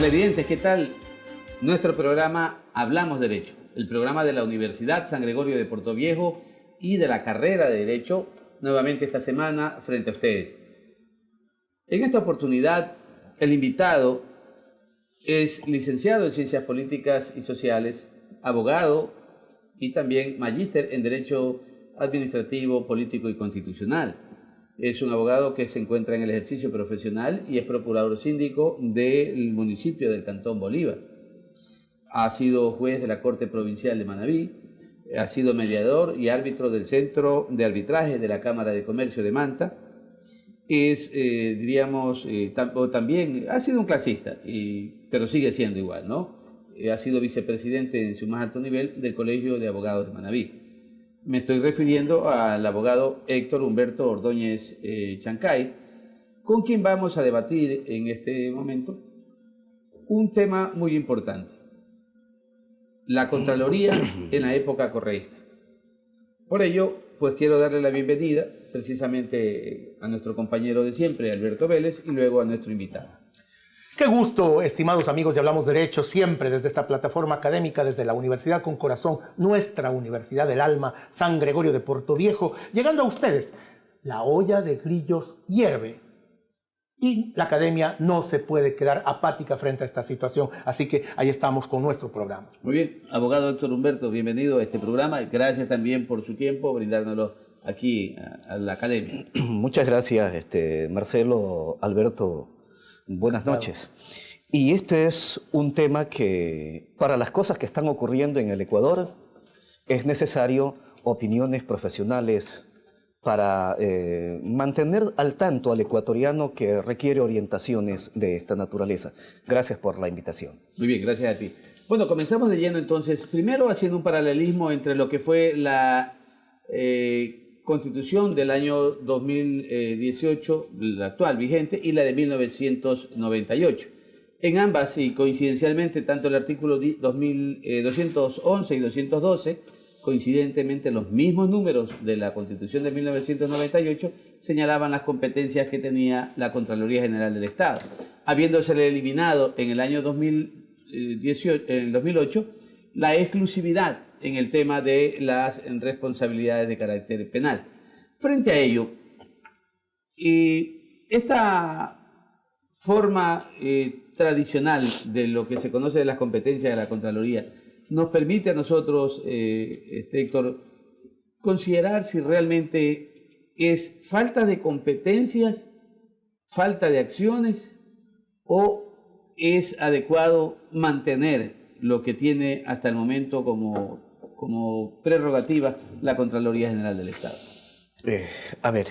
Televidentes, ¿qué tal? Nuestro programa Hablamos Derecho, el programa de la Universidad San Gregorio de Portoviejo y de la carrera de Derecho, nuevamente esta semana frente a ustedes. En esta oportunidad, el invitado es licenciado en Ciencias Políticas y Sociales, abogado y también magíster en Derecho Administrativo, Político y Constitucional. Es un abogado que se encuentra en el ejercicio profesional y es procurador síndico del municipio del Cantón Bolívar. Ha sido juez de la Corte Provincial de Manabí, ha sido mediador y árbitro del Centro de Arbitraje de la Cámara de Comercio de Manta. Es, también ha sido un clasista, pero sigue siendo igual, ¿no? Ha sido vicepresidente en su más alto nivel del Colegio de Abogados de Manabí. Me estoy refiriendo al abogado Héctor Humberto Ordóñez Chancay, con quien vamos a debatir en este momento un tema muy importante: la Contraloría en la época correísta. Por ello, pues quiero darle la bienvenida precisamente a nuestro compañero de siempre, Alberto Vélez, y luego a nuestro invitado. Qué gusto, estimados amigos de Hablamos Derecho, siempre desde esta plataforma académica, desde la Universidad con Corazón, nuestra Universidad del Alma, San Gregorio de Portoviejo, llegando a ustedes. La olla de grillos hierve y la academia no se puede quedar apática frente a esta situación, así que ahí estamos con nuestro programa. Muy bien, abogado Héctor Humberto, bienvenido a este programa y gracias también por su tiempo, brindárnoslo aquí a la academia. Muchas gracias, Marcelo, Alberto. Buenas noches. Y este es un tema que, para las cosas que están ocurriendo en el Ecuador, es necesario opiniones profesionales para mantener al tanto al ecuatoriano que requiere orientaciones de esta naturaleza. Gracias por la invitación. Muy bien, gracias a ti. Bueno, comenzamos de lleno entonces, primero haciendo un paralelismo entre lo que fue la Constitución del año 2018, la actual vigente, y la de 1998. En ambas, y coincidencialmente, tanto el artículo 211 y 212, coincidentemente los mismos números de la Constitución de 1998, señalaban las competencias que tenía la Contraloría General del Estado, habiéndosele eliminado en el año 2008 la exclusividad en el tema de las responsabilidades de carácter penal. Frente a ello, esta forma tradicional de lo que se conoce de las competencias de la Contraloría nos permite a nosotros, Héctor, considerar si realmente es falta de competencias, falta de acciones, o es adecuado mantener lo que tiene hasta el momento como prerrogativa la Contraloría General del Estado. A ver,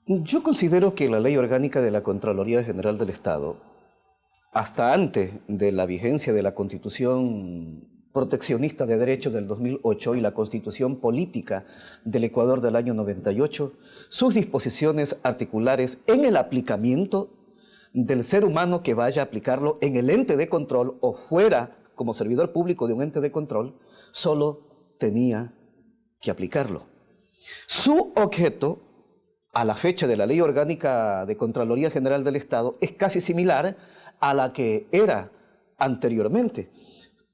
yo considero que la Ley Orgánica de la Contraloría General del Estado, hasta antes de la vigencia de la Constitución Proteccionista de Derechos del 2008 y la Constitución Política del Ecuador del año 98, sus disposiciones articulares en el aplicamiento del ser humano que vaya a aplicarlo en el ente de control o fuera como servidor público de un ente de control, solo tenía que aplicarlo. Su objeto, a la fecha de la Ley Orgánica de Contraloría General del Estado, es casi similar a la que era anteriormente.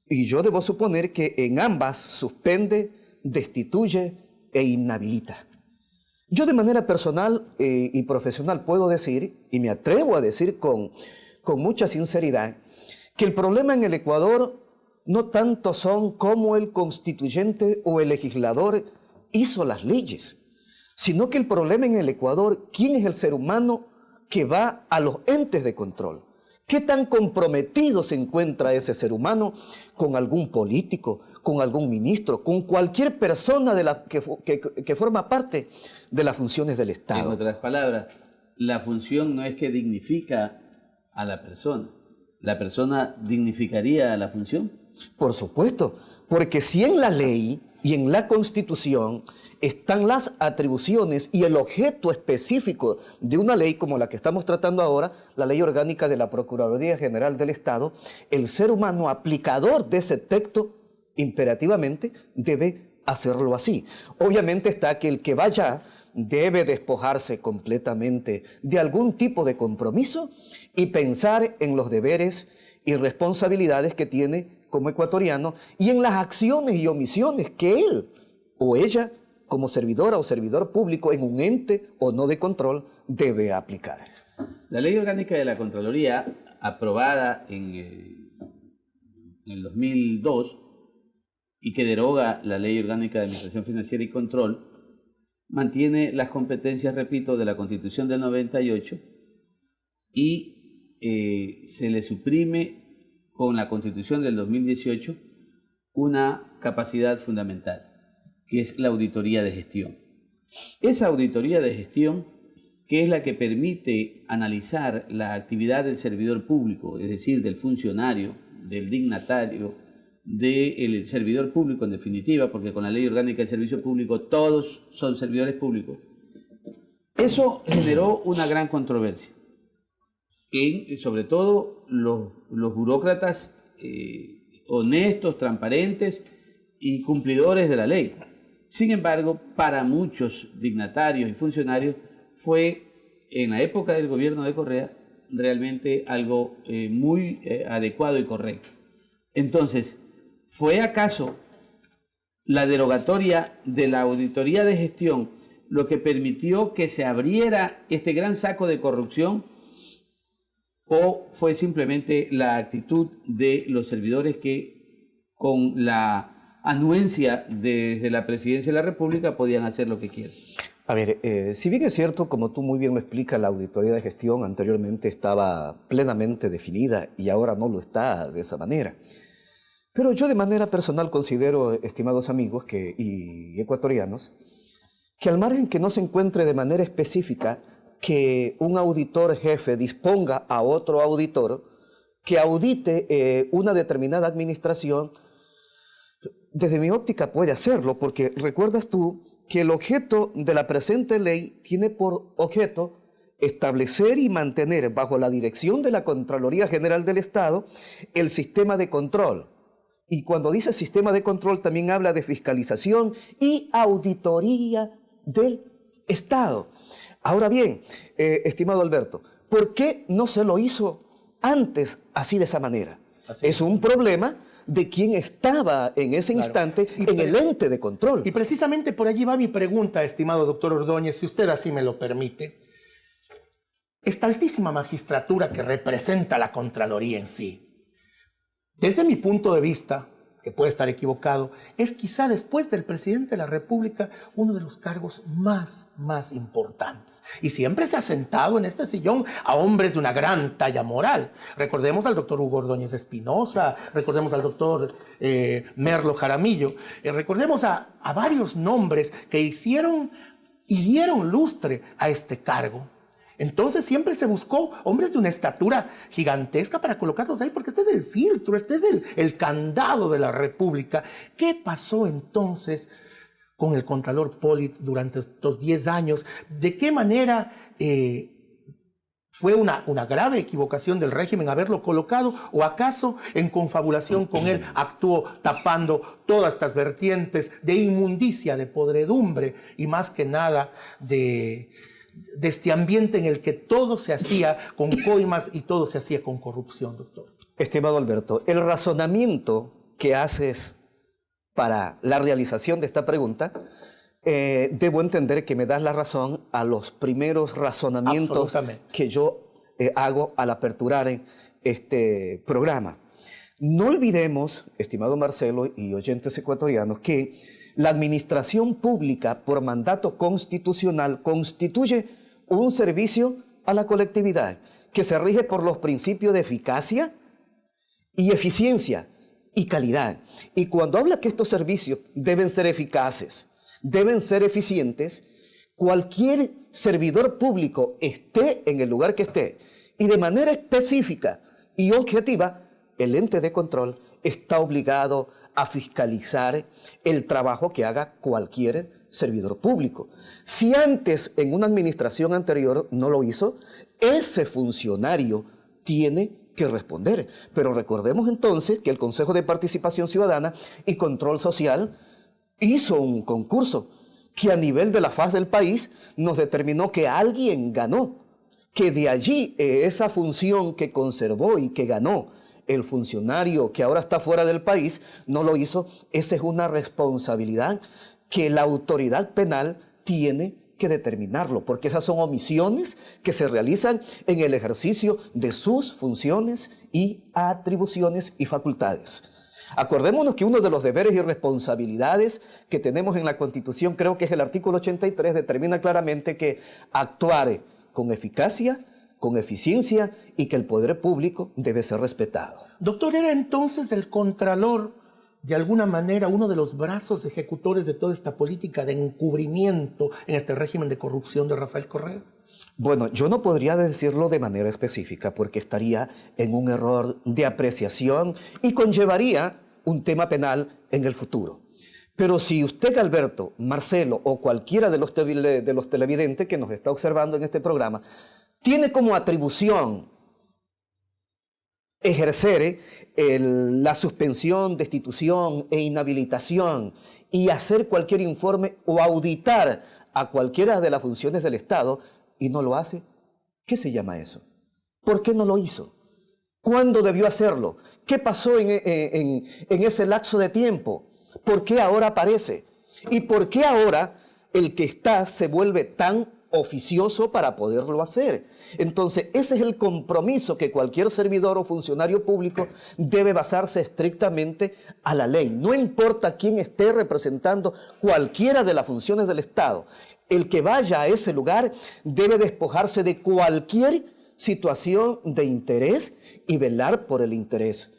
Y yo debo suponer que en ambas suspende, destituye e inhabilita. Yo de manera personal y profesional puedo decir, y me atrevo a decir con mucha sinceridad, que el problema en el Ecuador no tanto son cómo el constituyente o el legislador hizo las leyes, sino que el problema en el Ecuador, ¿quién es el ser humano que va a los entes de control? ¿Qué tan comprometido se encuentra ese ser humano con algún político, con algún ministro, con cualquier persona que forma parte de las funciones del Estado? En otras palabras, la función no es que dignifica a la persona dignificaría a la función. Por supuesto, porque si en la ley y en la Constitución están las atribuciones y el objeto específico de una ley como la que estamos tratando ahora, la Ley Orgánica de la Procuraduría General del Estado, el ser humano aplicador de ese texto imperativamente debe hacerlo así. Obviamente está que el que vaya debe despojarse completamente de algún tipo de compromiso y pensar en los deberes y responsabilidades que tiene como ecuatoriano y en las acciones y omisiones que él o ella, como servidora o servidor público en un ente o no de control, debe aplicar. La Ley Orgánica de la Contraloría, aprobada en el 2002 y que deroga la Ley Orgánica de Administración Financiera y Control, mantiene las competencias, repito, de la Constitución del 98 y se le suprime con la Constitución del 2018 una capacidad fundamental, que es la auditoría de gestión. Esa auditoría de gestión, que es la que permite analizar la actividad del servidor público, es decir, del funcionario, del dignatario, del servidor público en definitiva, porque con la Ley Orgánica del Servicio Público todos son servidores públicos. Eso generó una gran controversia, sobre todo los burócratas honestos, transparentes y cumplidores de la ley. Sin embargo, para muchos dignatarios y funcionarios fue, en la época del gobierno de Correa, realmente algo muy adecuado y correcto. Entonces, ¿fue acaso la derogatoria de la auditoría de gestión lo que permitió que se abriera este gran saco de corrupción? ¿O fue simplemente la actitud de los servidores que, con la anuencia desde la Presidencia de la República, podían hacer lo que quieran? A ver, si bien es cierto, como tú muy bien lo explicas, la auditoría de gestión anteriormente estaba plenamente definida y ahora no lo está de esa manera. Pero yo de manera personal considero, estimados amigos y ecuatorianos, que al margen que no se encuentre de manera específica que un auditor jefe disponga a otro auditor que audite una determinada administración, desde mi óptica puede hacerlo, porque recuerdas tú que el objeto de la presente ley tiene por objeto establecer y mantener bajo la dirección de la Contraloría General del Estado el sistema de control. Y cuando dice sistema de control también habla de fiscalización y auditoría del Estado. Ahora bien, estimado Alberto, ¿por qué no se lo hizo antes así de esa manera? Es un problema de quien estaba en ese instante en el ente de control. Y precisamente por allí va mi pregunta, estimado doctor Ordóñez, si usted así me lo permite. Esta altísima magistratura que representa la Contraloría en sí, desde mi punto de vista, que puede estar equivocado, es quizá después del presidente de la República uno de los cargos más importantes. Y siempre se ha sentado en este sillón a hombres de una gran talla moral. Recordemos al doctor Hugo Ordóñez Espinosa, recordemos al doctor Merlo Jaramillo, recordemos a varios nombres que hicieron y dieron lustre a este cargo. Entonces siempre se buscó hombres de una estatura gigantesca para colocarlos ahí, porque este es el filtro, este es el candado de la República. ¿Qué pasó entonces con el Contralor Pollitt durante estos 10 años? ¿De qué manera fue una grave equivocación del régimen haberlo colocado? ¿O acaso en confabulación con él actuó tapando todas estas vertientes de inmundicia, de podredumbre y más que nada de este ambiente en el que todo se hacía con coimas y todo se hacía con corrupción, doctor? Estimado Alberto, el razonamiento que haces para la realización de esta pregunta, debo entender que me das la razón a los primeros razonamientos que yo hago al aperturar este programa. No olvidemos, estimado Marcelo y oyentes ecuatorianos, que la administración pública por mandato constitucional constituye un servicio a la colectividad que se rige por los principios de eficacia y eficiencia y calidad. Y cuando habla que estos servicios deben ser eficaces, deben ser eficientes, cualquier servidor público esté en el lugar que esté y de manera específica y objetiva, el ente de control está obligado a fiscalizar el trabajo que haga cualquier servidor público. Si antes, en una administración anterior, no lo hizo, ese funcionario tiene que responder. Pero recordemos entonces que el Consejo de Participación Ciudadana y Control Social hizo un concurso que a nivel de la faz del país nos determinó que alguien ganó, que de allí esa función que conservó y que ganó el funcionario que ahora está fuera del país, no lo hizo. Esa es una responsabilidad que la autoridad penal tiene que determinarlo, porque esas son omisiones que se realizan en el ejercicio de sus funciones y atribuciones y facultades. Acordémonos que uno de los deberes y responsabilidades que tenemos en la Constitución, creo que es el artículo 83, determina claramente que actuar con eficacia, con eficiencia y que el poder público debe ser respetado. Doctor, ¿era entonces el Contralor de alguna manera uno de los brazos ejecutores de toda esta política de encubrimiento en este régimen de corrupción de Rafael Correa? Bueno, yo no podría decirlo de manera específica porque estaría en un error de apreciación y conllevaría un tema penal en el futuro. Pero si usted, Alberto, Marcelo o cualquiera de los televidentes que nos está observando en este programa, tiene como atribución ejercer la suspensión, destitución e inhabilitación y hacer cualquier informe o auditar a cualquiera de las funciones del Estado y no lo hace, ¿qué se llama eso? ¿Por qué no lo hizo? ¿Cuándo debió hacerlo? ¿Qué pasó en ese lapso de tiempo? ¿Por qué ahora aparece? ¿Y por qué ahora el que está se vuelve tan oficioso para poderlo hacer? Entonces, ese es el compromiso que cualquier servidor o funcionario público debe basarse estrictamente a la ley. No importa quién esté representando cualquiera de las funciones del Estado. El que vaya a ese lugar debe despojarse de cualquier situación de interés y velar por el interés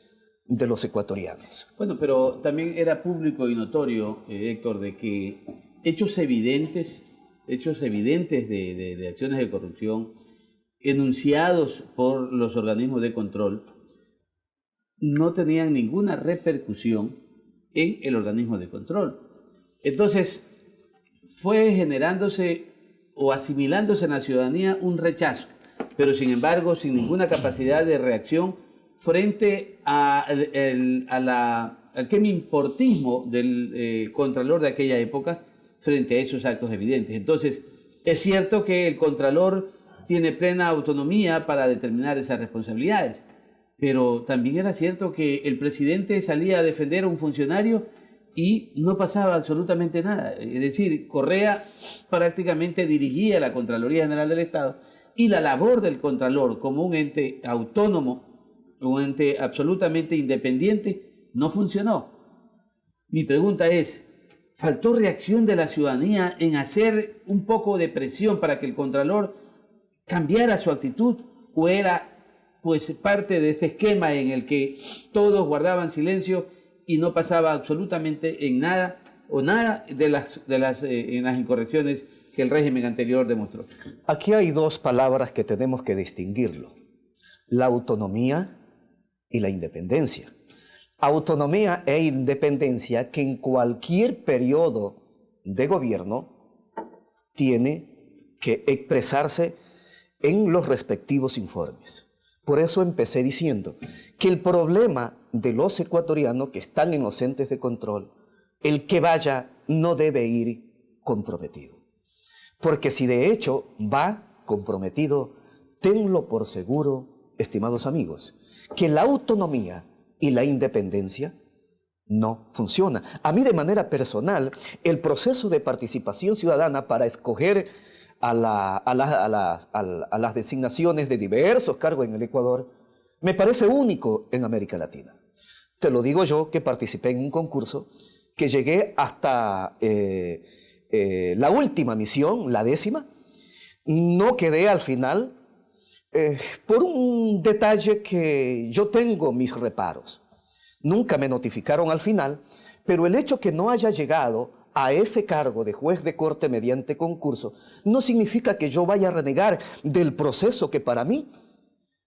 de los ecuatorianos. Bueno, pero también era público y notorio, Héctor, de que hechos evidentes de acciones de corrupción enunciados por los organismos de control no tenían ninguna repercusión en el organismo de control. Entonces, fue generándose o asimilándose en la ciudadanía un rechazo, pero sin embargo sin ninguna capacidad de reacción frente al quemimportismo del Contralor de aquella época frente a esos actos evidentes. Entonces, es cierto que el Contralor tiene plena autonomía para determinar esas responsabilidades, pero también era cierto que el presidente salía a defender a un funcionario y no pasaba absolutamente nada. Es decir, Correa prácticamente dirigía la Contraloría General del Estado y la labor del Contralor como un ente autónomo, un ente absolutamente independiente, no funcionó. Mi pregunta es, ¿faltó reacción de la ciudadanía en hacer un poco de presión para que el Contralor cambiara su actitud? ¿O era pues parte de este esquema en el que todos guardaban silencio y no pasaba absolutamente en nada o nada en las incorrecciones que el régimen anterior demostró? Aquí hay dos palabras que tenemos que distinguirlo: la autonomía y la independencia. Autonomía e independencia que en cualquier periodo de gobierno tiene que expresarse en los respectivos informes. Por eso empecé diciendo que el problema de los ecuatorianos que están en los entes de control, el que vaya no debe ir comprometido. Porque si de hecho va comprometido, tenlo por seguro, estimados amigos, que la autonomía y la independencia no funciona. A mí de manera personal, el proceso de participación ciudadana para escoger a las designaciones de diversos cargos en el Ecuador me parece único en América Latina. Te lo digo yo, que participé en un concurso, que llegué hasta la última misión, la 10ª, no quedé al final por un detalle que yo tengo mis reparos. Nunca me notificaron al final, pero el hecho que no haya llegado a ese cargo de juez de corte mediante concurso no significa que yo vaya a renegar del proceso que para mí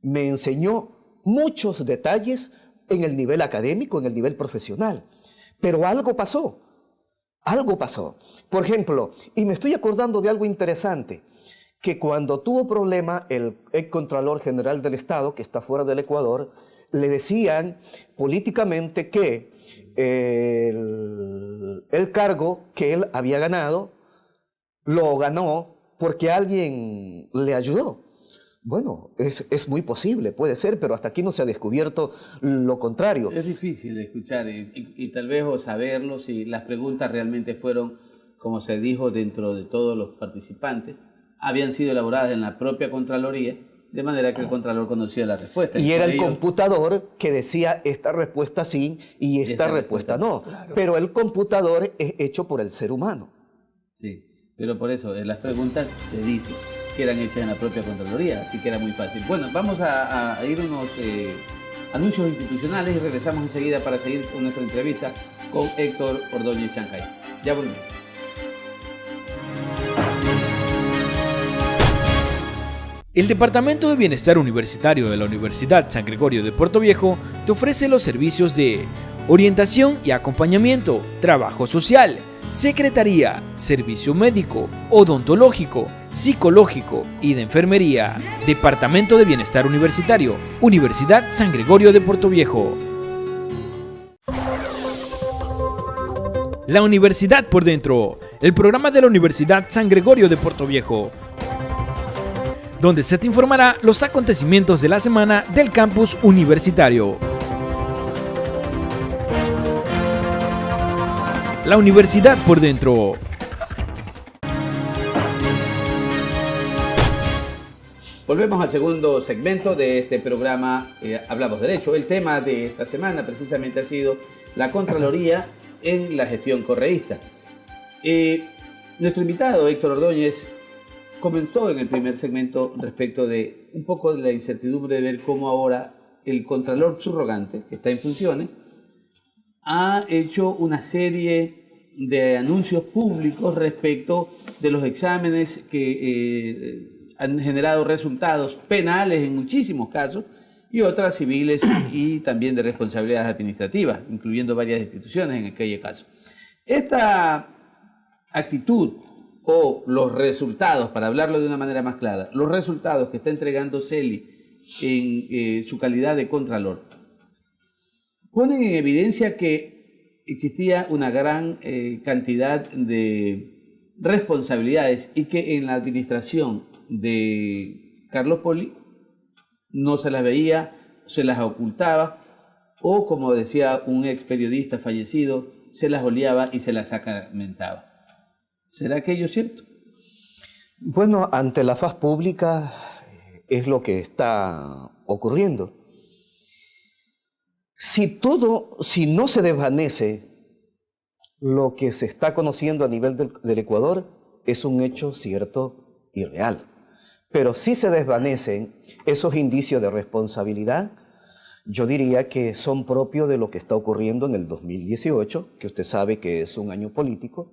me enseñó muchos detalles en el nivel académico, en el nivel profesional. Pero algo pasó, algo pasó. Por ejemplo, y me estoy acordando de algo interesante, que cuando tuvo problema el ex Contralor General del Estado, que está fuera del Ecuador, le decían políticamente que el cargo que él había ganado lo ganó porque alguien le ayudó. Bueno, es muy posible, puede ser, pero hasta aquí no se ha descubierto lo contrario. Es difícil escuchar y tal vez o saberlo si las preguntas realmente fueron, como se dijo dentro de todos los participantes, habían sido elaboradas en la propia Contraloría, de manera que el Contralor conocía la respuesta. Y era el computador que decía esta respuesta sí y esta respuesta no. Claro. Pero el computador es hecho por el ser humano. Sí, pero por eso en las preguntas se dice que eran hechas en la propia Contraloría, así que era muy fácil. Bueno, vamos a ir unos anuncios institucionales y regresamos enseguida para seguir con nuestra entrevista con Héctor Ordóñez Shanghai. Ya volvemos. El Departamento de Bienestar Universitario de la Universidad San Gregorio de Puerto Viejo te ofrece los servicios de orientación y acompañamiento, trabajo social, secretaría, servicio médico, odontológico, psicológico y de enfermería. Departamento de Bienestar Universitario, Universidad San Gregorio de Puerto Viejo. La Universidad por Dentro, el programa de la Universidad San Gregorio de Puerto Viejo, donde se te informará los acontecimientos de la semana del campus universitario. La Universidad por Dentro. Volvemos al segundo segmento de este programa Hablamos Derecho. El tema de esta semana precisamente ha sido la Contraloría en la gestión correísta. Nuestro invitado, Héctor Ordóñez, comentó en el primer segmento respecto de un poco de la incertidumbre de ver cómo ahora el Contralor subrogante, que está en funciones, ha hecho una serie de anuncios públicos respecto de los exámenes que han generado resultados penales en muchísimos casos y otras civiles y también de responsabilidades administrativas, incluyendo varias instituciones en aquel caso. Esta actitud o los resultados, para hablarlo de una manera más clara, los resultados que está entregando Celi en su calidad de Contralor, ponen en evidencia que existía una gran cantidad de responsabilidades y que en la administración de Carlos Poli no se las veía, se las ocultaba o, como decía un ex periodista fallecido, se las oleaba y se las sacramentaba. ¿Será aquello cierto? Bueno, ante la faz pública es lo que está ocurriendo. Si no se desvanece lo que se está conociendo a nivel del Ecuador, es un hecho cierto y real. Pero si se desvanecen esos indicios de responsabilidad, yo diría que son propios de lo que está ocurriendo en el 2018, que usted sabe que es un año político,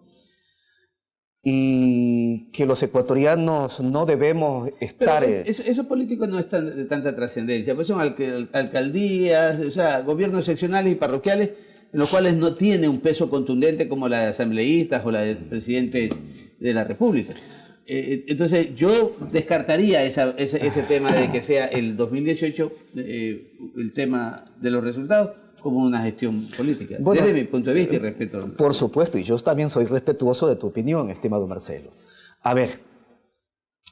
y que los ecuatorianos no debemos estar... Esos políticos no están de tanta trascendencia, pues son alcaldías, o sea, gobiernos seccionales y parroquiales, en los cuales no tiene un peso contundente como la de asambleístas o la de presidentes de la República. Entonces yo descartaría ese tema de que sea el 2018 el tema de los resultados como una gestión política, bueno, desde mi punto de vista y respeto. Por supuesto, y yo también soy respetuoso de tu opinión, estimado Marcelo. A ver,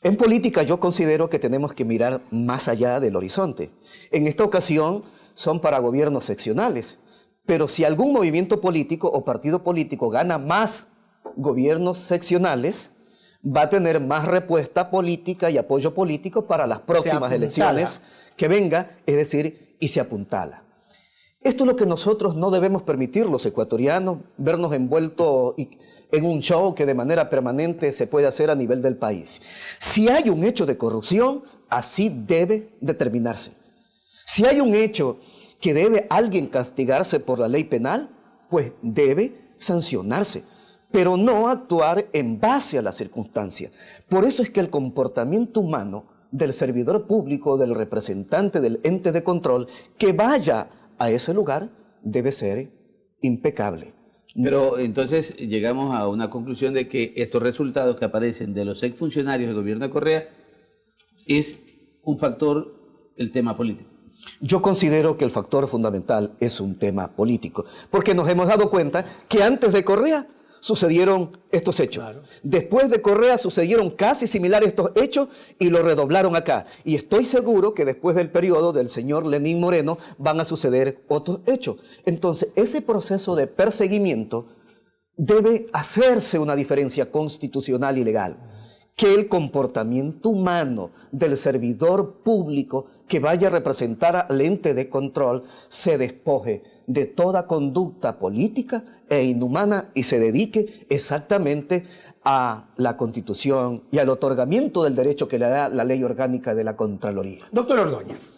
en política yo considero que tenemos que mirar más allá del horizonte. En esta ocasión son para gobiernos seccionales, pero si algún movimiento político o partido político gana más gobiernos seccionales, va a tener más respuesta política y apoyo político para las próximas elecciones que venga, es decir, y se apuntala. Esto es lo que nosotros no debemos permitir los ecuatorianos, vernos envueltos en un show que de manera permanente se puede hacer a nivel del país. Si hay un hecho de corrupción, así debe determinarse. Si hay un hecho que debe alguien castigarse por la ley penal, pues debe sancionarse, pero no actuar en base a la circunstancia. Por eso es que el comportamiento humano del servidor público, del representante del ente de control, que vaya a ese lugar, debe ser impecable. Pero entonces llegamos a una conclusión de que estos resultados que aparecen de los exfuncionarios del gobierno de Correa es un factor, el tema político. Yo considero que el factor fundamental es un tema político, porque nos hemos dado cuenta que antes de Correa sucedieron estos hechos. Claro. Después de Correa sucedieron casi similares estos hechos y lo redoblaron acá. Y estoy seguro que después del periodo del señor Lenín Moreno van a suceder otros hechos. Entonces, ese proceso de perseguimiento debe hacerse una diferencia constitucional y legal. Que el comportamiento humano del servidor público que vaya a representar al ente de control se despoje de toda conducta política e inhumana y se dedique exactamente a la Constitución y al otorgamiento del derecho que le da la Ley Orgánica de la Contraloría. Doctor Ordóñez,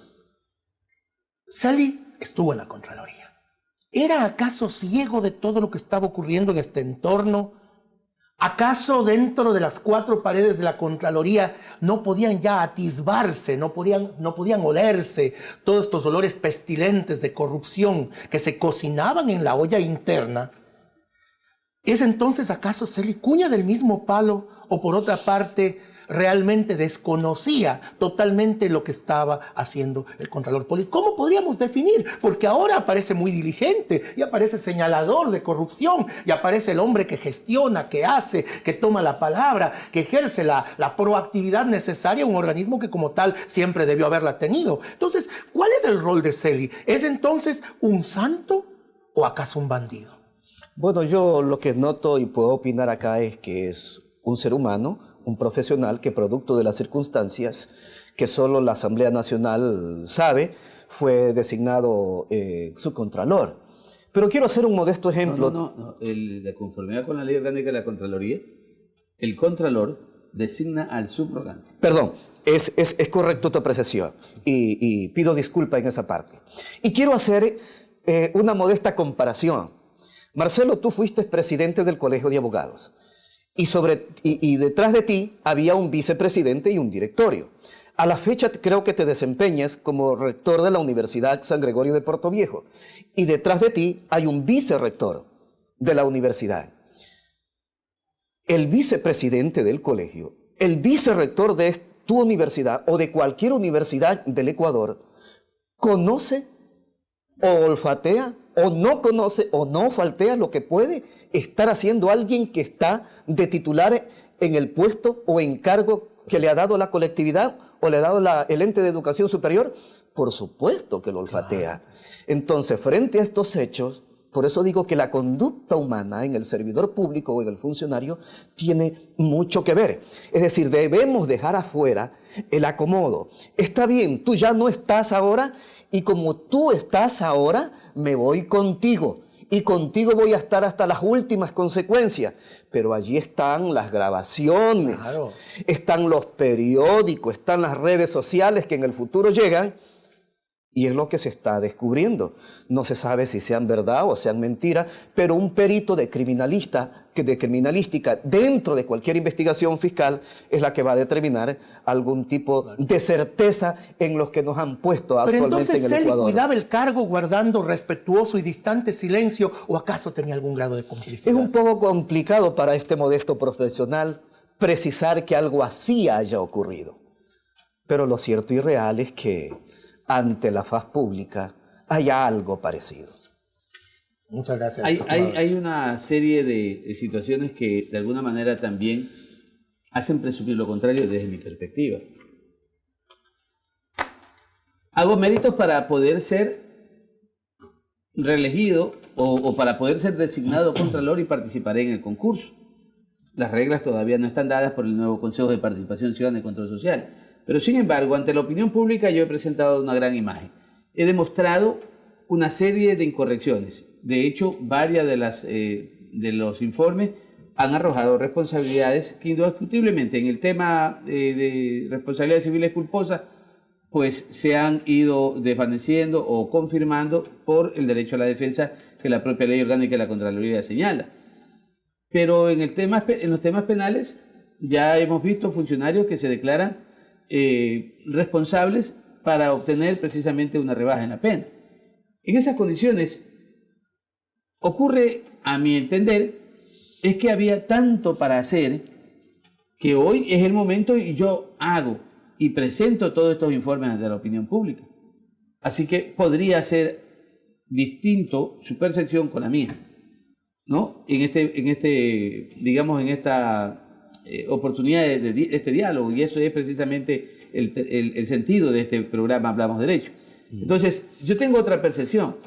Celi estuvo en la Contraloría. ¿Era acaso ciego de todo lo que estaba ocurriendo en este entorno? ¿Acaso dentro de las cuatro paredes de la Contraloría no podían ya atisbarse, no podían olerse todos estos olores pestilentes de corrupción que se cocinaban en la olla interna? ¿Es entonces acaso Celi cuña del mismo palo o por otra parte realmente desconocía totalmente lo que estaba haciendo el Contralor Político? ¿Cómo podríamos definir? Porque ahora aparece muy diligente y aparece señalador de corrupción y aparece el hombre que gestiona, que hace, que toma la palabra, que ejerce la proactividad necesaria a un organismo que como tal siempre debió haberla tenido. Entonces, ¿cuál es el rol de Celi? ¿Es entonces un santo o acaso un bandido? Bueno, yo lo que noto y puedo opinar acá es que es un ser humano, un profesional que producto de las circunstancias que solo la Asamblea Nacional sabe, fue designado subcontralor. Pero quiero hacer un modesto ejemplo. No. De conformidad con la Ley Orgánica de la Contraloría, el Contralor designa al subrogante. Perdón, es correcto tu apreciación y pido disculpa en esa parte. Y quiero hacer una modesta comparación. Marcelo, tú fuiste presidente del Colegio de Abogados. Y detrás de ti había un vicepresidente y un directorio. A la fecha creo que te desempeñas como rector de la Universidad San Gregorio de Portoviejo. Y detrás de ti hay un vicerrector de la universidad. El vicepresidente del colegio, el vicerrector de tu universidad o de cualquier universidad del Ecuador, conoce o olfatea o no conoce o no faltea lo que puede estar haciendo alguien que está de titular en el puesto o encargo que le ha dado la colectividad o le ha dado el ente de educación superior. Por supuesto que lo olfatea. Entonces, frente a estos hechos, por eso digo que la conducta humana en el servidor público o en el funcionario tiene mucho que ver. Es decir, debemos dejar afuera el acomodo. Está bien, tú ya no estás ahora y como tú estás ahora, me voy contigo. Y contigo voy a estar hasta las últimas consecuencias. Pero allí están las grabaciones, claro, están los periódicos, están las redes sociales que en el futuro llegan. Y es lo que se está descubriendo. No se sabe si sean verdad o sean mentira, pero un perito de criminalística dentro de cualquier investigación fiscal es la que va a determinar algún tipo de certeza en los que nos han puesto actualmente en el Ecuador. Pero entonces Celi cuidaba el cargo guardando respetuoso y distante silencio, ¿o acaso tenía algún grado de complicidad? Es un poco complicado para este modesto profesional precisar que algo así haya ocurrido. Pero lo cierto y real es que ante la faz pública hay algo parecido. Muchas gracias. Hay una serie de situaciones que de alguna manera también hacen presumir lo contrario desde mi perspectiva. Hago méritos para poder ser reelegido o para poder ser designado Contralor y participaré en el concurso. Las reglas todavía no están dadas por el nuevo Consejo de Participación Ciudadana y Control Social. Pero sin embargo, ante la opinión pública yo he presentado una gran imagen. He demostrado una serie de incorrecciones. De hecho, varias de los informes han arrojado responsabilidades que indiscutiblemente en el tema de responsabilidades civiles culposas, pues se han ido desvaneciendo o confirmando por el derecho a la defensa que la propia Ley Orgánica de la Contraloría señala. Pero en los temas penales ya hemos visto funcionarios que se declaran responsables para obtener precisamente una rebaja en la pena. En esas condiciones ocurre, a mi entender, es que había tanto para hacer que hoy es el momento y yo hago y presento todos estos informes ante la opinión pública. Así que podría ser distinto su percepción con la mía. ¿no? Digamos, en esta oportunidad de este diálogo, y eso es precisamente el sentido de este programa Hablamos Derecho. Entonces, yo tengo otra percepción,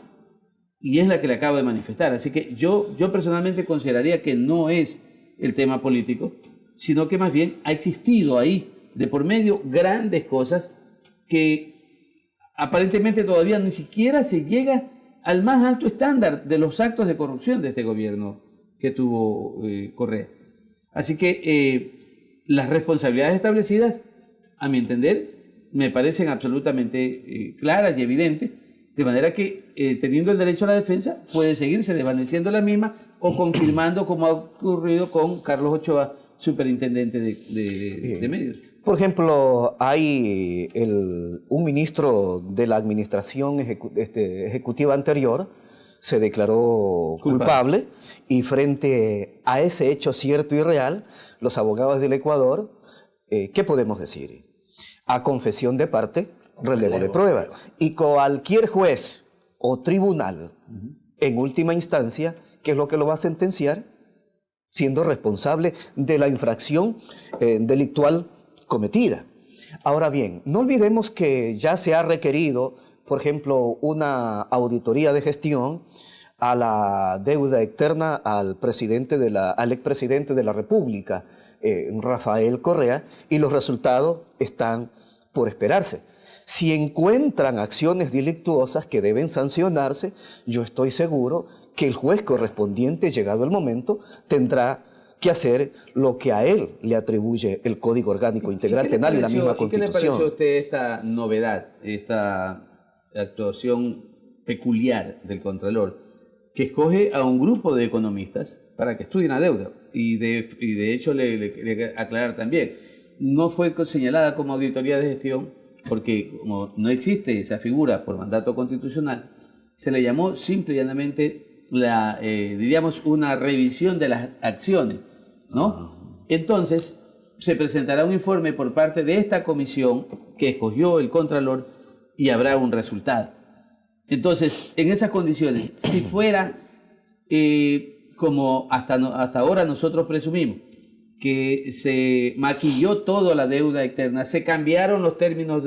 y es la que le acabo de manifestar. Así que yo personalmente consideraría que no es el tema político, sino que más bien ha existido ahí, de por medio, grandes cosas que aparentemente todavía ni siquiera se llega al más alto estándar de los actos de corrupción de este gobierno que tuvo Correa. Así que las responsabilidades establecidas, a mi entender, me parecen absolutamente claras y evidentes, de manera que teniendo el derecho a la defensa puede seguirse desvaneciendo la misma o confirmando, como ha ocurrido con Carlos Ochoa, superintendente de medios. Por ejemplo, hay un ministro de la administración ejecutiva anterior se declaró culpable y frente a ese hecho cierto y real, los abogados del Ecuador, ¿qué podemos decir? A confesión de parte, relevo de prueba. Y cualquier juez o tribunal, en última instancia, ¿qué es lo que lo va a sentenciar? Siendo responsable de la infracción delictual cometida. Ahora bien, no olvidemos que ya se ha requerido, por ejemplo, una auditoría de gestión a la deuda externa al expresidente de la República, Rafael Correa, y los resultados están por esperarse. Si encuentran acciones delictuosas que deben sancionarse, yo estoy seguro que el juez correspondiente, llegado el momento, tendrá que hacer lo que a él le atribuye el Código Orgánico Integral Penal y la misma Constitución. ¿Qué le pareció a usted esta novedad, esta actuación peculiar del Contralor, que escoge a un grupo de economistas para que estudien la deuda? Y de hecho, le aclarar también, no fue señalada como auditoría de gestión, porque como no existe esa figura por mandato constitucional, se le llamó simple y llanamente diríamos, una revisión de las acciones, ¿no? Entonces, se presentará un informe por parte de esta comisión que escogió el Contralor y habrá un resultado. Entonces, en esas condiciones, si fuera como hasta ahora nosotros presumimos, que se maquilló toda la deuda externa, se cambiaron los términos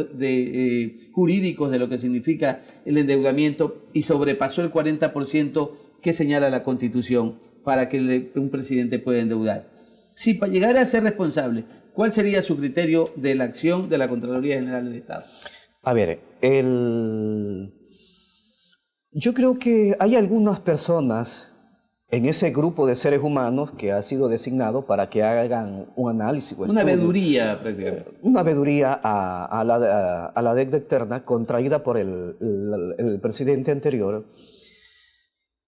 jurídicos de lo que significa el endeudamiento y sobrepasó el 40% que señala la Constitución para que un presidente pueda endeudar. Si para llegar a ser responsable, ¿cuál sería su criterio de la acción de la Contraloría General del Estado? A ver, yo creo que hay algunas personas en ese grupo de seres humanos que ha sido designado para que hagan un análisis. Una veeduría prácticamente. Una veeduría a la deuda externa contraída por el presidente anterior.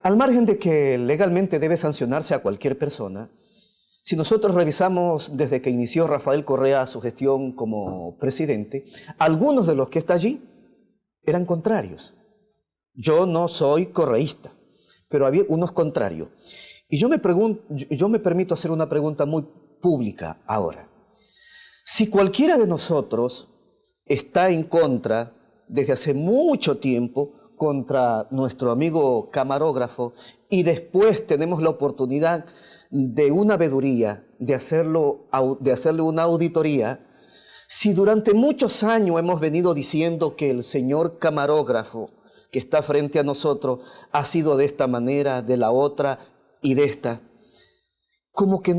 Al margen de que legalmente debe sancionarse a cualquier persona, si nosotros revisamos desde que inició Rafael Correa su gestión como presidente, algunos de los que están allí eran contrarios. Yo no soy correísta, pero había unos contrarios. Y yo me permito hacer una pregunta muy pública ahora. Si cualquiera de nosotros está en contra, desde hace mucho tiempo, contra nuestro amigo camarógrafo, y después tenemos la oportunidad de una veeduría, de hacerle una auditoría, si durante muchos años hemos venido diciendo que el señor camarógrafo que está frente a nosotros ha sido de esta manera, de la otra y de esta, como que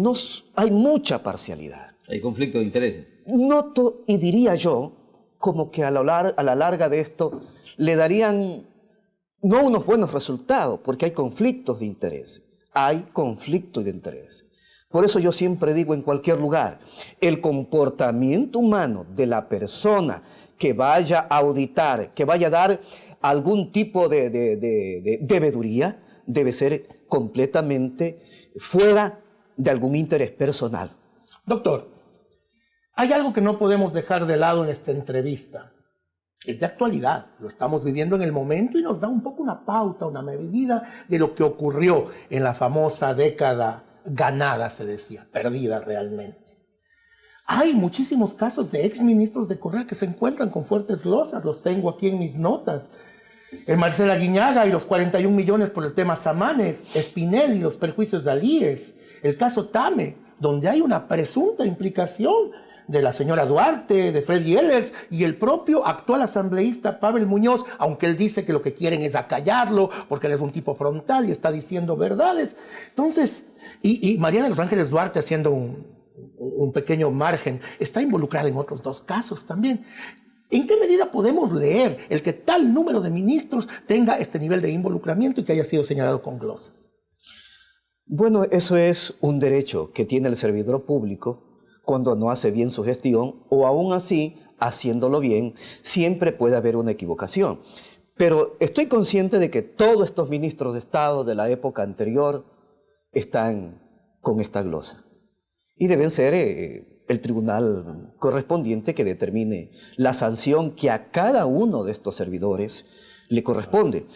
hay mucha parcialidad. Hay conflicto de intereses. Noto y diría yo, como que a la larga de esto le darían no unos buenos resultados, porque hay conflictos de intereses. Hay conflicto de intereses. Por eso yo siempre digo en cualquier lugar, el comportamiento humano de la persona que vaya a auditar, que vaya a dar algún tipo de veeduría, debe ser completamente fuera de algún interés personal. Doctor, hay algo que no podemos dejar de lado en esta entrevista. Es de actualidad, lo estamos viviendo en el momento y nos da un poco una pauta, una medida de lo que ocurrió en la famosa década ganada, se decía, perdida realmente. Hay muchísimos casos de exministros de Correa que se encuentran con fuertes losas, los tengo aquí en mis notas. El Marcela Guiñaga y los 41 millones por el tema Samanes, Espinel y los perjuicios de Alíes, el caso Tame, donde hay una presunta implicación de la señora Duarte, de Freddy Ehlers y el propio actual asambleísta Pavel Muñoz, aunque él dice que lo que quieren es acallarlo porque él es un tipo frontal y está diciendo verdades. Entonces, y María de los Ángeles Duarte, haciendo un pequeño margen, está involucrada en otros 2 casos también. ¿En qué medida podemos leer el que tal número de ministros tenga este nivel de involucramiento y que haya sido señalado con glosas? Bueno, eso es un derecho que tiene el servidor público cuando no hace bien su gestión, o aún así, haciéndolo bien, siempre puede haber una equivocación. Pero estoy consciente de que todos estos ministros de Estado de la época anterior están con esta glosa. Y deben ser el tribunal correspondiente que determine la sanción que a cada uno de estos servidores le corresponde.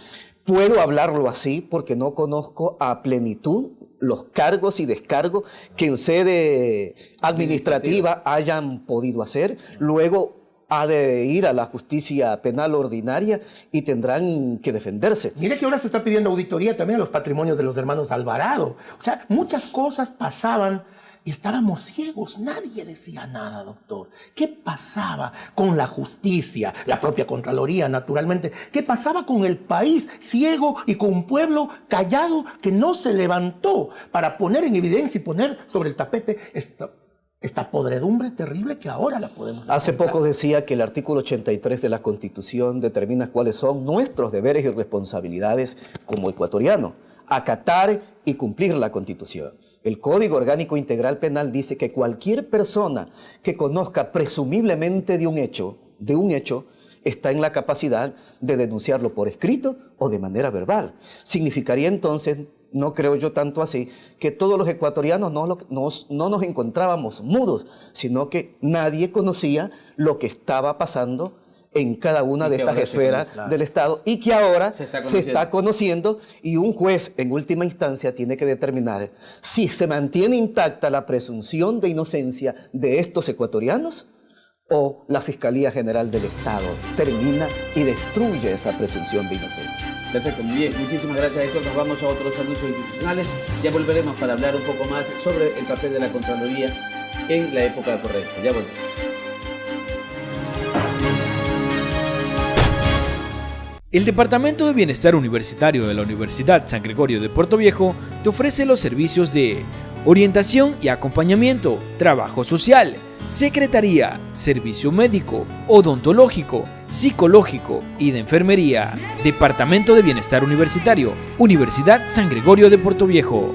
Puedo hablarlo así porque no conozco a plenitud los cargos y descargos que en sede administrativa hayan podido hacer. Luego ha de ir a la justicia penal ordinaria y tendrán que defenderse. Mire que ahora se está pidiendo auditoría también a los patrimonios de los hermanos Alvarado. O sea, muchas cosas pasaban y estábamos ciegos, nadie decía nada, doctor. ¿Qué pasaba con la justicia, la propia Contraloría, naturalmente? ¿Qué pasaba con el país ciego y con un pueblo callado que no se levantó para poner en evidencia y poner sobre el tapete esta podredumbre terrible que ahora la podemos encontrar? Hace poco decía que el artículo 83 de la Constitución determina cuáles son nuestros deberes y responsabilidades como ecuatorianos: acatar y cumplir la Constitución. El Código Orgánico Integral Penal dice que cualquier persona que conozca presumiblemente de un hecho, está en la capacidad de denunciarlo por escrito o de manera verbal. Significaría entonces, no creo yo tanto así, que todos los ecuatorianos no nos encontrábamos mudos, sino que nadie conocía lo que estaba pasando en cada una de estas esferas del Estado, y que ahora se está conociendo, y un juez en última instancia tiene que determinar si se mantiene intacta la presunción de inocencia de estos ecuatorianos o la Fiscalía General del Estado termina y destruye esa presunción de inocencia. Perfecto, muy bien. Muchísimas gracias, Héctor. Nos vamos a otros anuncios institucionales. Ya volveremos para hablar un poco más sobre el papel de la Contraloría en la época correcta. Ya volvemos. El Departamento de Bienestar Universitario de la Universidad San Gregorio de Puerto Viejo te ofrece los servicios de orientación y acompañamiento, trabajo social, secretaría, servicio médico, odontológico, psicológico y de enfermería. Departamento de Bienestar Universitario, Universidad San Gregorio de Puerto Viejo.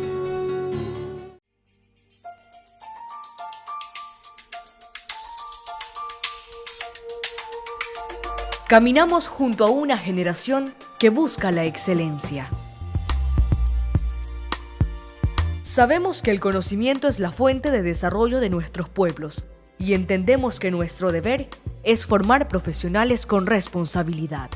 Caminamos junto a una generación que busca la excelencia. Sabemos que el conocimiento es la fuente de desarrollo de nuestros pueblos y entendemos que nuestro deber es formar profesionales con responsabilidad.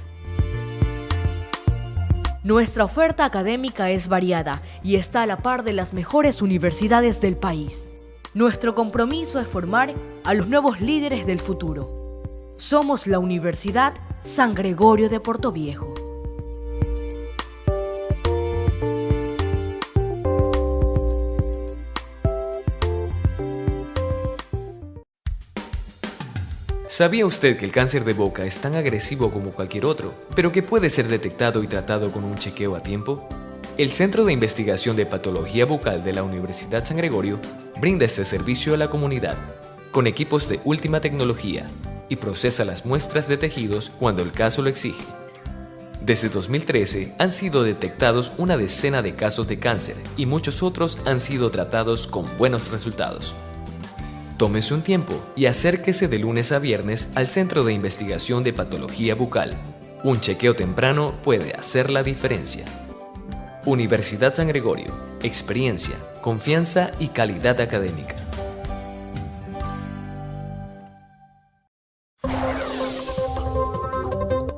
Nuestra oferta académica es variada y está a la par de las mejores universidades del país. Nuestro compromiso es formar a los nuevos líderes del futuro. Somos la Universidad San Gregorio de Puerto Viejo. ¿Sabía usted que el cáncer de boca es tan agresivo como cualquier otro, pero que puede ser detectado y tratado con un chequeo a tiempo? El Centro de Investigación de Patología Bucal de la Universidad San Gregorio brinda este servicio a la comunidad, con equipos de última tecnología, y procesa las muestras de tejidos cuando el caso lo exige. Desde 2013 han sido detectados una decena de casos de cáncer y muchos otros han sido tratados con buenos resultados. Tómese un tiempo y acérquese de lunes a viernes al Centro de Investigación de Patología Bucal. Un chequeo temprano puede hacer la diferencia. Universidad San Gregorio. Experiencia, confianza y calidad académica.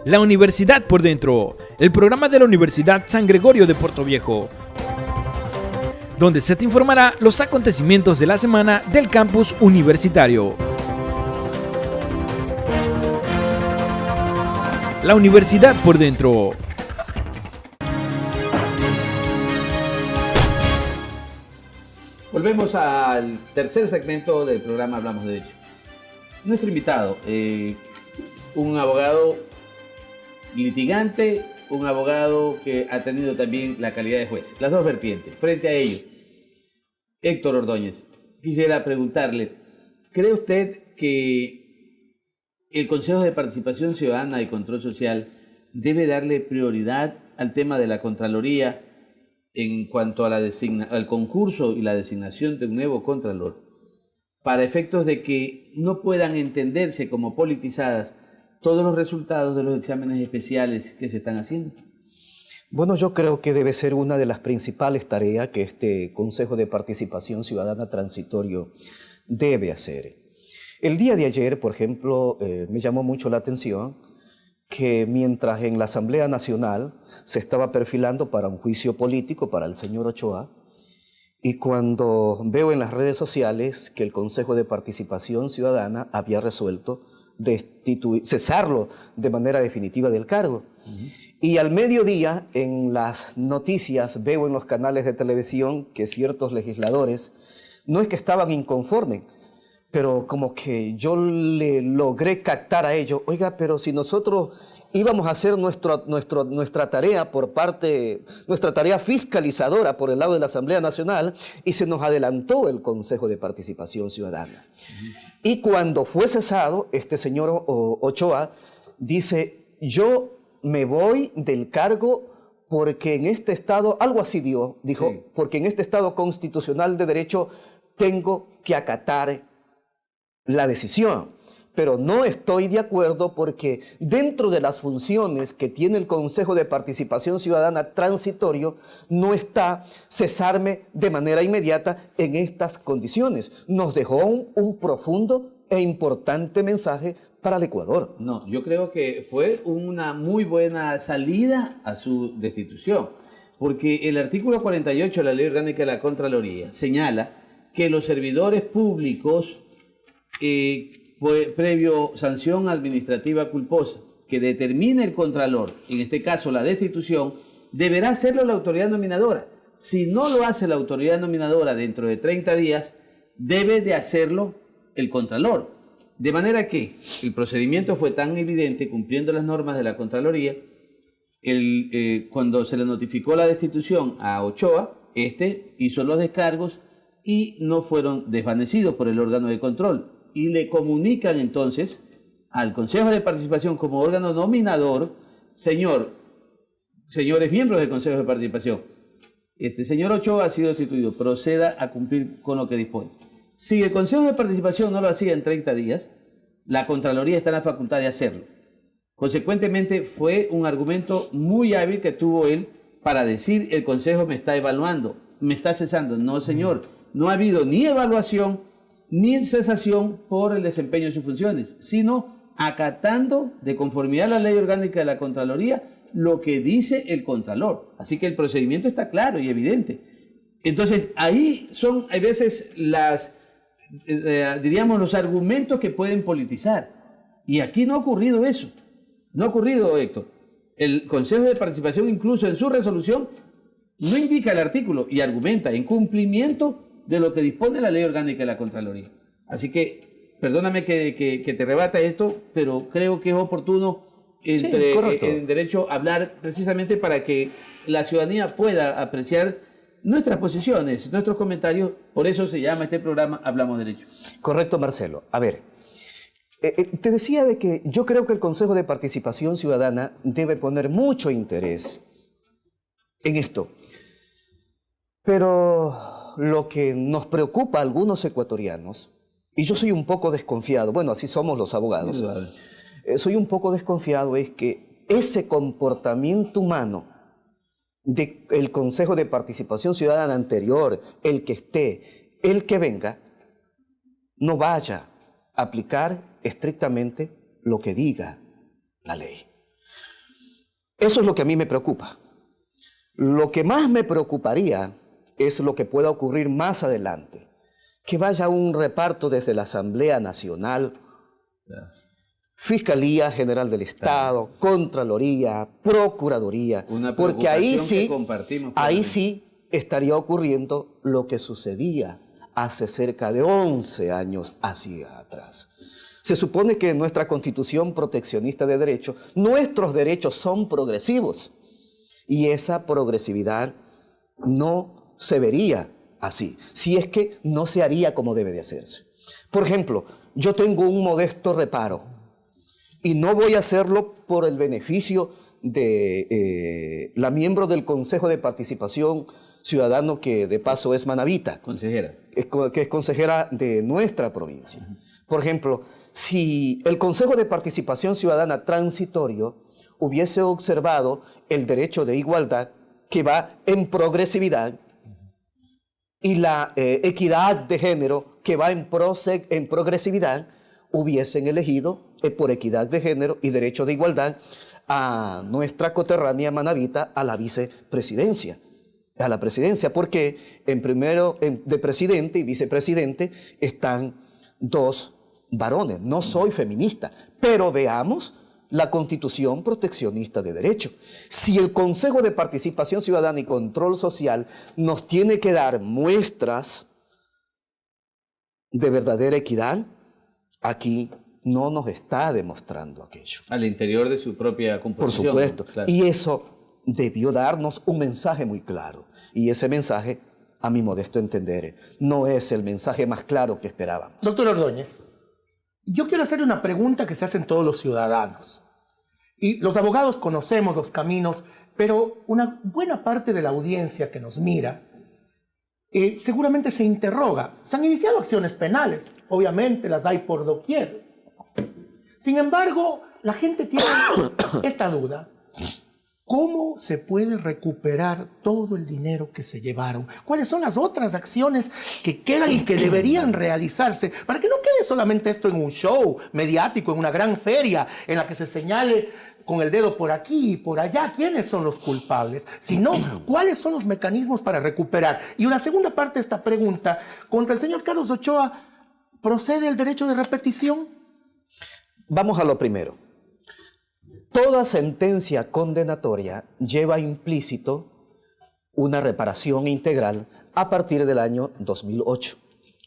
La Universidad por Dentro, el programa de la Universidad San Gregorio de Puerto Viejo, donde se te informará los acontecimientos de la semana del campus universitario. la universidad por dentro. Volvemos al tercer segmento del programa Hablamos de Derecho. Nuestro invitado, un abogado litigante, un abogado que ha tenido también la calidad de juez, las dos vertientes. Frente a ello, Héctor Ordóñez, quisiera preguntarle, ¿cree usted que el Consejo de Participación Ciudadana y Control Social debe darle prioridad al tema de la Contraloría en cuanto a al concurso y la designación de un nuevo Contralor, para efectos de que no puedan entenderse como politizadas todos los resultados de los exámenes especiales que se están haciendo? Bueno, yo creo que debe ser una de las principales tareas que este Consejo de Participación Ciudadana Transitorio debe hacer. El día de ayer, por ejemplo, me llamó mucho la atención que mientras en la Asamblea Nacional se estaba perfilando para un juicio político para el señor Ochoa, y cuando veo en las redes sociales que el Consejo de Participación Ciudadana había resuelto cesarlo de manera definitiva del cargo. Y al mediodía, en las noticias, veo en los canales de televisión que ciertos legisladores, no es que estaban inconformes, pero como que yo le logré captar a ellos, oiga, pero si nosotros íbamos a hacer nuestra tarea nuestra tarea fiscalizadora por el lado de la Asamblea Nacional, y se nos adelantó el Consejo de Participación Ciudadana. Y cuando fue cesado, este señor Ochoa dice, yo me voy del cargo porque en este estado, algo así dijo, sí, porque en este estado constitucional de derecho tengo que acatar la decisión, pero no estoy de acuerdo porque dentro de las funciones que tiene el Consejo de Participación Ciudadana Transitorio no está cesarme de manera inmediata en estas condiciones. Nos dejó un profundo e importante mensaje para el Ecuador. No, yo creo que fue una muy buena salida a su destitución, porque el artículo 48 de la Ley Orgánica de la Contraloría señala que los servidores públicos previo sanción administrativa culposa que determine el Contralor, en este caso la destitución, deberá hacerlo la autoridad nominadora. Si no lo hace la autoridad nominadora dentro de 30 días, debe de hacerlo el Contralor. De manera que el procedimiento fue tan evidente, cumpliendo las normas de la Contraloría, cuando se le notificó la destitución a Ochoa, hizo los descargos y no fueron desvanecidos por el órgano de control. Y le comunican entonces al Consejo de Participación como órgano nominador, señores miembros del Consejo de Participación, este señor Ochoa ha sido destituido, proceda a cumplir con lo que dispone. Si el Consejo de Participación no lo hacía en 30 días, la Contraloría está en la facultad de hacerlo. Consecuentemente, fue un argumento muy hábil que tuvo él para decir, el Consejo me está evaluando, me está cesando. No, señor, no ha habido ni evaluación ni cesación por el desempeño de sus funciones, sino acatando de conformidad a la Ley Orgánica de la Contraloría lo que dice el Contralor. Así que el procedimiento está claro y evidente. Entonces, ahí son, hay veces, diríamos, los argumentos que pueden politizar. Y aquí no ha ocurrido eso. No ha ocurrido, Héctor. El Consejo de Participación, incluso en su resolución, no indica el artículo y argumenta en cumplimiento de lo que dispone la Ley Orgánica de la Contraloría. Así que, perdóname que te rebata esto, pero creo que es oportuno en derecho hablar precisamente para que la ciudadanía pueda apreciar nuestras posiciones, nuestros comentarios. Por eso se llama este programa Hablamos Derecho. Correcto, Marcelo. A ver, te decía de que yo creo que el Consejo de Participación Ciudadana debe poner mucho interés en esto. Pero lo que nos preocupa a algunos ecuatorianos, y yo soy un poco desconfiado, bueno, así somos los abogados, soy un poco desconfiado, es que ese comportamiento humano del Consejo de Participación Ciudadana anterior, el que esté, el que venga, no vaya a aplicar estrictamente lo que diga la ley. Eso es lo que a mí me preocupa. Lo que más me preocuparía es lo que pueda ocurrir más adelante, que vaya un reparto desde la Asamblea Nacional Fiscalía General del Estado, Contraloría, Procuraduría, Una porque ahí preocupación que sí, compartimos ahí plenamente. sí estaría ocurriendo lo que sucedía hace cerca de 11 años hacia atrás. Se supone que en nuestra Constitución proteccionista de derechos, nuestros derechos son progresivos y esa progresividad no se vería así, si es que no se haría como debe de hacerse. Por ejemplo, yo tengo un modesto reparo y no voy a hacerlo por el beneficio de la miembro del Consejo de Participación Ciudadano, que de paso es manabita, Consejera. que es consejera de nuestra provincia. Por ejemplo, si el Consejo de Participación Ciudadana transitorio hubiese observado el derecho de igualdad que va en progresividad y la equidad de género que va en progresividad, hubiesen elegido por equidad de género y derecho de igualdad a nuestra coterránea manabita a la vicepresidencia. A la presidencia, porque de presidente y vicepresidente están dos varones. No soy feminista, pero veamos la Constitución proteccionista de derechos. Si el Consejo de Participación Ciudadana y Control Social nos tiene que dar muestras de verdadera equidad, aquí no nos está demostrando aquello. Al interior de su propia Por composición. supuesto. Claro. Y eso debió darnos un mensaje muy claro. Y ese mensaje, a mi modesto entender, no es el mensaje más claro que esperábamos. Doctor Ordóñez, yo quiero hacerle una pregunta que se hacen todos los ciudadanos. Y los abogados conocemos los caminos, pero una buena parte de la audiencia que nos mira seguramente se interroga. Se han iniciado acciones penales, obviamente las hay por doquier. Sin embargo, la gente tiene esta duda. ¿Cómo se puede recuperar todo el dinero que se llevaron? ¿Cuáles son las otras acciones que quedan y que deberían realizarse para que no quede solamente esto en un show mediático, en una gran feria en la que se señale con el dedo por aquí y por allá quiénes son los culpables, sino cuáles son los mecanismos para recuperar? Y una segunda parte de esta pregunta, contra el señor Carlos Ochoa, ¿procede el derecho de repetición? Vamos a lo primero. Toda sentencia condenatoria lleva implícito una reparación integral a partir del año 2008.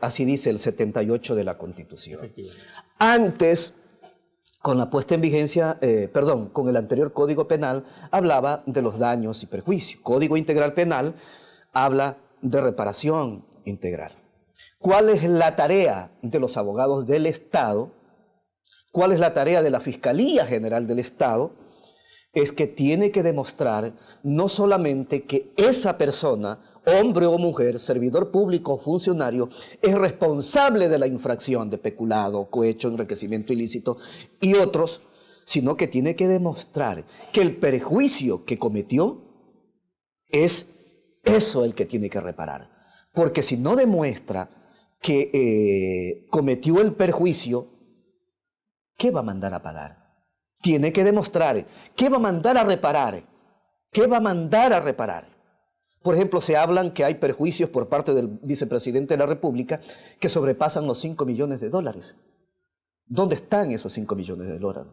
Así dice el 78 de la Constitución. Antes, con la puesta en vigencia, con el anterior Código Penal, hablaba de los daños y perjuicios. Código Integral Penal habla de reparación integral. ¿Cuál es la tarea de los abogados del Estado? ¿Cuál es la tarea de la Fiscalía General del Estado? Es que tiene que demostrar no solamente que esa persona, hombre o mujer, servidor público o funcionario, es responsable de la infracción de peculado, cohecho, enriquecimiento ilícito y otros, sino que tiene que demostrar que el perjuicio que cometió es eso el que tiene que reparar. Porque si no demuestra que cometió el perjuicio, ¿qué va a mandar a pagar? Tiene que demostrar. ¿Qué va a mandar a reparar? ¿Qué va a mandar a reparar? Por ejemplo, se hablan que hay perjuicios por parte del vicepresidente de la República que sobrepasan los 5 millones de dólares. ¿Dónde están esos 5 millones de dólares?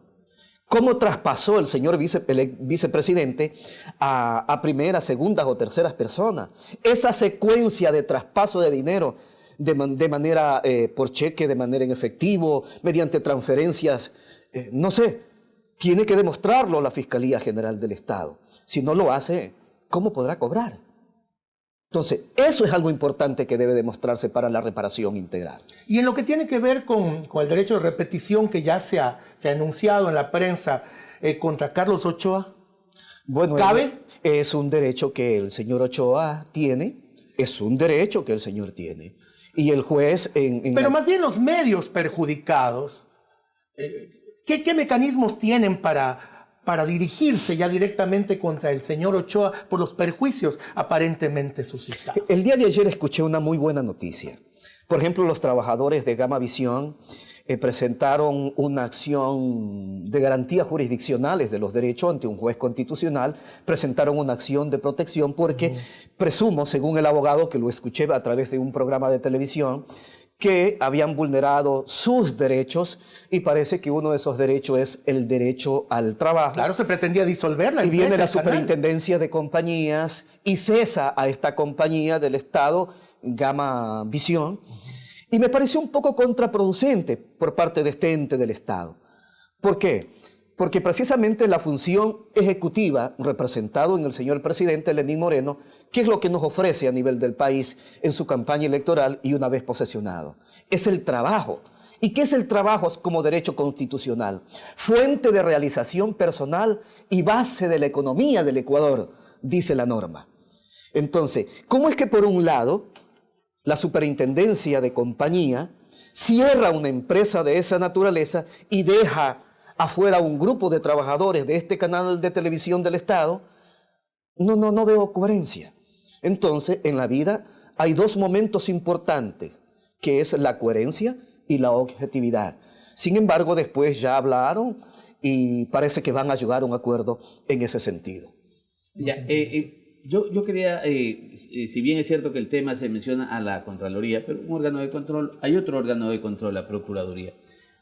¿Cómo traspasó el señor vicepresidente a primeras, segundas o terceras personas? Esa secuencia de traspaso de dinero de manera por cheque, de manera en efectivo, mediante transferencias, no sé, tiene que demostrarlo la Fiscalía General del Estado. Si no lo hace, ¿cómo podrá cobrar? Entonces, eso es algo importante que debe demostrarse para la reparación integral. Y en lo que tiene que ver con el derecho de repetición que ya se ha anunciado en la prensa contra Carlos Ochoa, bueno, ¿cabe? Es un derecho que el señor Ochoa tiene, es un derecho que el señor tiene. Y el juez Pero más bien los medios perjudicados, ¿qué mecanismos tienen para dirigirse ya directamente contra el señor Ochoa por los perjuicios aparentemente suscitados? El día de ayer escuché una muy buena noticia. Por ejemplo, los trabajadores de Gama Visión presentaron una acción de garantías jurisdiccionales de los derechos ante un juez constitucional, presentaron una acción de protección porque presumo, según el abogado que lo escuché a través de un programa de televisión, que habían vulnerado sus derechos y parece que uno de esos derechos es el derecho al trabajo. Claro, se pretendía disolver la Y empresa, viene la el canal. Superintendencia de Compañías y cesa a esta compañía del Estado, Gama Visión, y me pareció un poco contraproducente por parte de este ente del Estado. ¿Por qué? Porque precisamente la función ejecutiva, representado en el señor presidente Lenín Moreno, ¿qué es lo que nos ofrece a nivel del país en su campaña electoral y una vez posesionado? Es el trabajo. ¿Y qué es el trabajo como derecho constitucional? Fuente de realización personal y base de la economía del Ecuador, dice la norma. Entonces, ¿cómo es que por un lado la Superintendencia de Compañía cierra una empresa de esa naturaleza y deja afuera un grupo de trabajadores de este canal de televisión del Estado? No veo coherencia. Entonces, en la vida hay dos momentos importantes, que es la coherencia y la objetividad. Sin embargo, después ya hablaron y parece que van a llegar a un acuerdo en ese sentido. Ya, yo quería, si bien es cierto que el tema se menciona a la Contraloría, pero un órgano de control, hay otro órgano de control, la Procuraduría.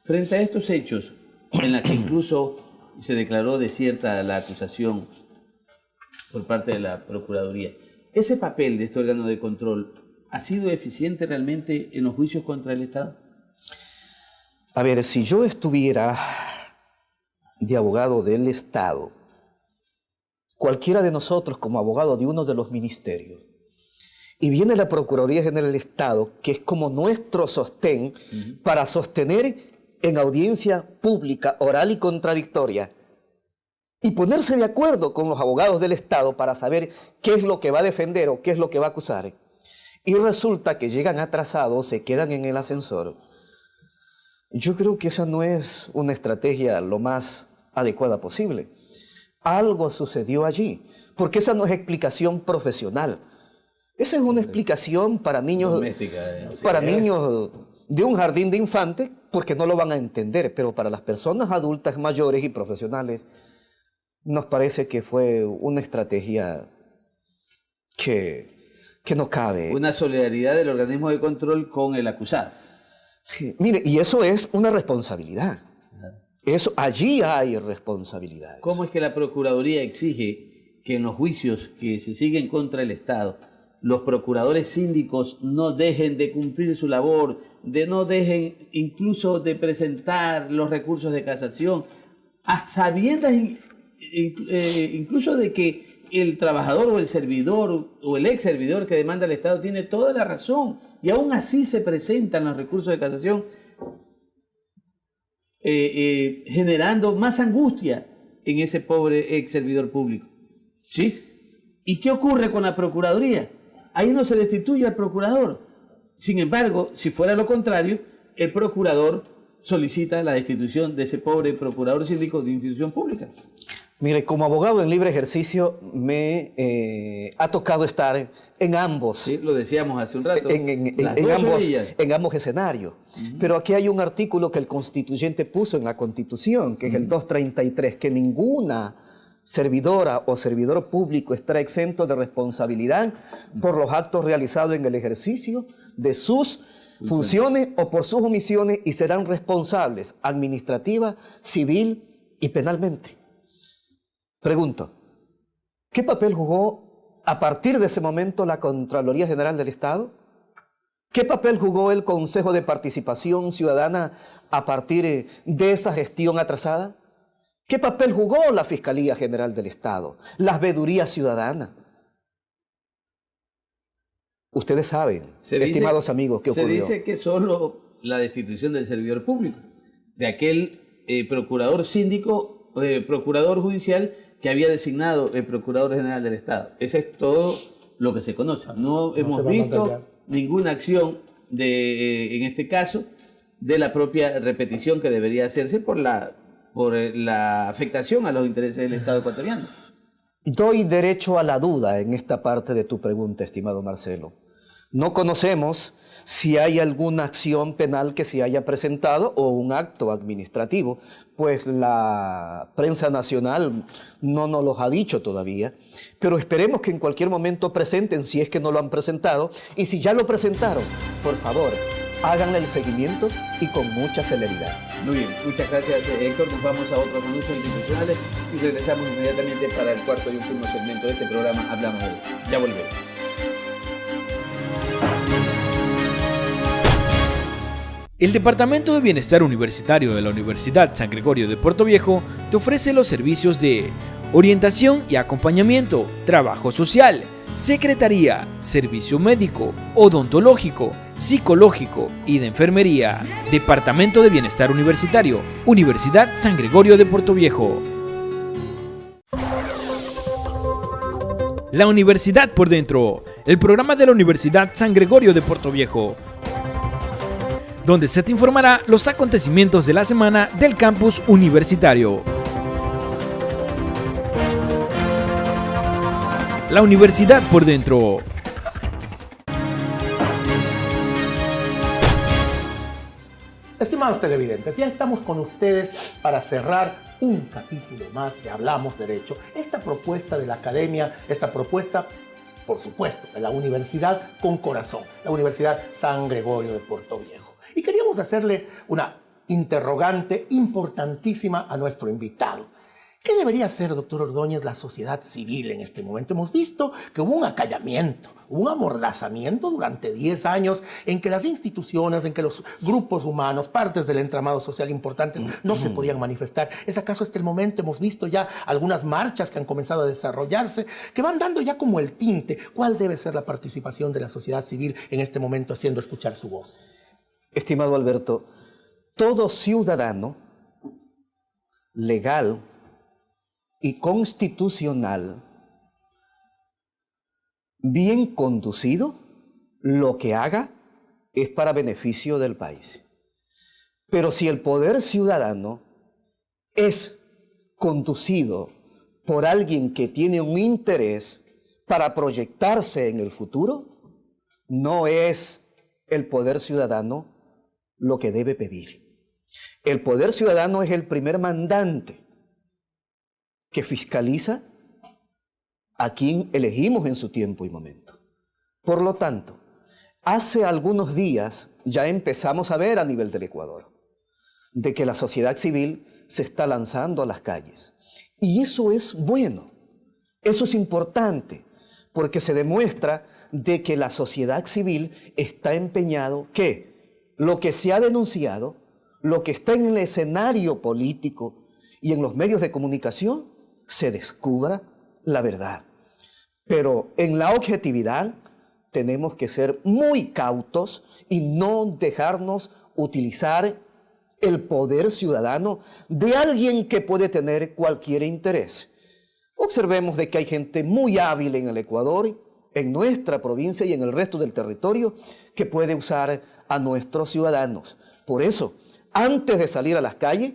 Frente a estos hechos, en la que incluso se declaró desierta la acusación por parte de la Procuraduría, ¿ese papel de este órgano de control ha sido eficiente realmente en los juicios contra el Estado? A ver, si yo estuviera de abogado del Estado, cualquiera de nosotros como abogado de uno de los ministerios, y viene la Procuraduría General del Estado, que es como nuestro sostén para sostener en audiencia pública, oral y contradictoria, y ponerse de acuerdo con los abogados del Estado para saber qué es lo que va a defender o qué es lo que va a acusar, y resulta que llegan atrasados, se quedan en el ascensor. Yo creo que esa no es una estrategia lo más adecuada posible. Algo sucedió allí, porque esa no es explicación profesional. Esa es una explicación para niños, doméstica, niños de un jardín de infantes, porque no lo van a entender, pero para las personas adultas, mayores y profesionales, nos parece que fue una estrategia que no cabe. Una solidaridad del organismo de control con el acusado. Sí, mire, y eso es una responsabilidad. Allí hay responsabilidades. ¿Cómo es que la Procuraduría exige que en los juicios que se siguen contra el Estado, los procuradores síndicos no dejen de cumplir su labor, no dejen incluso de presentar los recursos de casación, a sabiendas incluso de que el trabajador o el servidor o el ex servidor que demanda el Estado tiene toda la razón y aún así se presentan los recursos de casación, generando más angustia en ese pobre ex servidor público? ¿Sí? ¿Y qué ocurre con la Procuraduría? Ahí no se destituye al procurador. Sin embargo, si fuera lo contrario, el procurador solicita la destitución de ese pobre procurador síndico de institución pública. Mire, como abogado en libre ejercicio me ha tocado estar en ambos. Sí, lo decíamos hace un rato. En ambos escenarios. Pero aquí hay un artículo que el constituyente puso en la Constitución, que es el 233, que ninguna servidora o servidor público estará exento de responsabilidad por los actos realizados en el ejercicio de sus funciones o por sus omisiones y serán responsables administrativa, civil y penalmente. Pregunto, ¿qué papel jugó a partir de ese momento la Contraloría General del Estado? ¿Qué papel jugó el Consejo de Participación Ciudadana a partir de esa gestión atrasada? ¿Qué papel jugó la Fiscalía General del Estado? Las veedurías ciudadanas. Ustedes saben, estimados amigos, ¿qué ocurrió? Se dice que solo la destitución del servidor público, de aquel procurador síndico, procurador judicial que había designado el Procurador General del Estado. Ese es todo lo que se conoce. No hemos visto ninguna acción, en este caso, de la propia repetición que debería hacerse por la afectación a los intereses del Estado ecuatoriano. Doy derecho a la duda en esta parte de tu pregunta, estimado Marcelo. No conocemos si hay alguna acción penal que se haya presentado o un acto administrativo, pues la prensa nacional no nos los ha dicho todavía, pero esperemos que en cualquier momento presenten, si es que no lo han presentado, y si ya lo presentaron, por favor, háganle el seguimiento y con mucha celeridad. Muy bien, muchas gracias Héctor. Nos vamos a otros anuncios institucionales y regresamos inmediatamente para el cuarto y último segmento de este programa Hablamos de Derecho. Ya volvemos. El Departamento de Bienestar Universitario de la Universidad San Gregorio de Puerto Viejo te ofrece los servicios de orientación y acompañamiento, trabajo social, secretaría, servicio médico, odontológico, psicológico y de enfermería. Departamento de Bienestar Universitario, Universidad San Gregorio de Puerto Viejo. La Universidad por Dentro, el programa de la Universidad San Gregorio de Puerto Viejo, donde se te informará los acontecimientos de la semana del campus universitario. La Universidad por Dentro. Estimados televidentes, ya estamos con ustedes para cerrar un capítulo más de Hablamos Derecho. Esta propuesta de la academia, esta propuesta, por supuesto, de la Universidad con Corazón, la Universidad San Gregorio de Puerto Viejo. Y queríamos hacerle una interrogante importantísima a nuestro invitado. ¿Qué debería hacer, doctor Ordóñez, la sociedad civil en este momento? Hemos visto que hubo un acallamiento, un amordazamiento durante 10 años en que las instituciones, en que los grupos humanos, partes del entramado social importantes, no se podían manifestar. ¿Es acaso este el momento? Hemos visto ya algunas marchas que han comenzado a desarrollarse, que van dando ya como el tinte. ¿Cuál debe ser la participación de la sociedad civil en este momento haciendo escuchar su voz? Estimado Alberto, todo ciudadano legal y constitucional, bien conducido, lo que haga es para beneficio del país. Pero si el poder ciudadano es conducido por alguien que tiene un interés para proyectarse en el futuro, no es el poder ciudadano lo que debe pedir. El poder ciudadano es el primer mandante que fiscaliza a quien elegimos en su tiempo y momento. Por lo tanto, hace algunos días ya empezamos a ver a nivel del Ecuador de que la sociedad civil se está lanzando a las calles. Y eso es bueno, eso es importante, porque se demuestra de que la sociedad civil está empeñado que lo que se ha denunciado, lo que está en el escenario político y en los medios de comunicación, se descubra la verdad. Pero en la objetividad tenemos que ser muy cautos y no dejarnos utilizar el poder ciudadano de alguien que puede tener cualquier interés. Observemos de que hay gente muy hábil en el Ecuador, en nuestra provincia y en el resto del territorio, que puede usar a nuestros ciudadanos. Por eso, antes de salir a las calles,